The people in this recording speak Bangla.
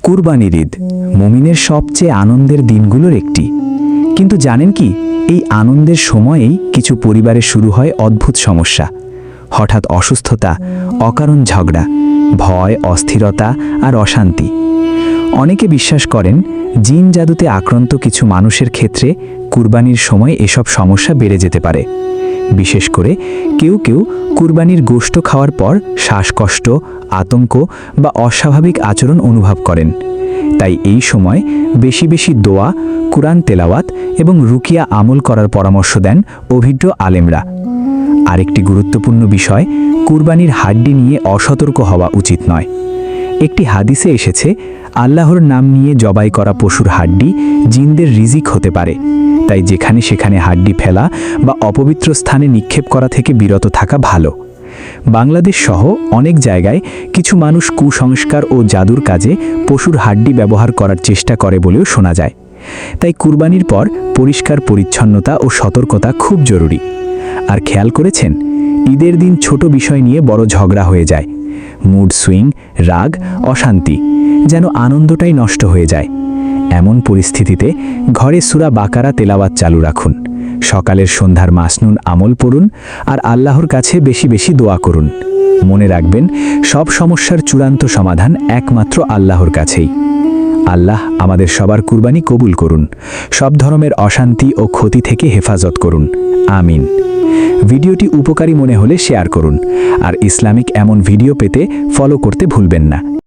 কুরবানির ঈদ মুমিনের সবচেয়ে আনন্দের দিনগুলোর একটি। কিন্তু জানেন কি, এই আনন্দের সময়েই কিছু পরিবারে শুরু হয় অদ্ভুত সমস্যা। হঠাৎ অসুস্থতা, অকারণ ঝগড়া, ভয়, অস্থিরতা আর অশান্তি। অনেকে বিশ্বাস করেন জিন জাদুতে আক্রান্ত কিছু মানুষের ক্ষেত্রে কুরবানির সময় এসব সমস্যা বেড়ে যেতে পারে। বিশেষ করে কেউ কেউ কুরবানির গোশত খাওয়ার পর শ্বাসকষ্ট, আতঙ্ক বা অস্বাভাবিক আচরণ অনুভব করেন। তাই এই সময় বেশি বেশি দোয়া, কুরআন তেলাওয়াত এবং রুকিয়া আমল করার পরামর্শ দেন অভিজ্ঞ আলেমরা। আরেকটি গুরুত্বপূর্ণ বিষয়, কুরবানির হাড্ডি নিয়ে অসতর্ক হওয়া উচিত নয়। একটি হাদিসে এসেছে, আল্লাহর নাম নিয়ে জবাই করা পশুর হাড্ডি জিনদের রিজিক হতে পারে। তাই যেখানে সেখানে হাড্ডি ফেলা বা অপবিত্র স্থানে নিক্ষেপ করা থেকে বিরত থাকা ভালো। বাংলাদেশ সহ অনেক জায়গায় কিছু মানুষ কুসংস্কার ও জাদুর কাজে পশুর হাড্ডি ব্যবহার করার চেষ্টা করে বলেও শোনা যায়। তাই কুরবানির পর পরিষ্কার পরিচ্ছন্নতা ও সতর্কতা খুব জরুরি। আর খেয়াল করেছেন, ঈদের দিন ছোট বিষয় নিয়ে বড় ঝগড়া হয়ে যায়। মুড সুইং, রাগ, অশান্তি, যেন আনন্দটাই নষ্ট হয়ে যায়। এমন পরিস্থিতিতে ঘরে সূরা বাকারা তেলাওয়াত চালু রাখুন, সকালের সন্ধ্যার মাসনুন আমল পড়ুন আর আল্লাহর কাছে বেশি বেশি দোয়া করুন। মনে রাখবেন, সব সমস্যার চূড়ান্ত সমাধান একমাত্র আল্লাহর কাছেই। আল্লাহ আমাদের সবার কুরবানি কবুল করুন, সব ধরনের অশান্তি ও ক্ষতি থেকে হেফাজত করুন। আমিন। ভিডিওটি উপকারী মনে হলে শেয়ার করুন, আর ইসলামিক এমন ভিডিও পেতে ফলো করতে ভুলবেন না।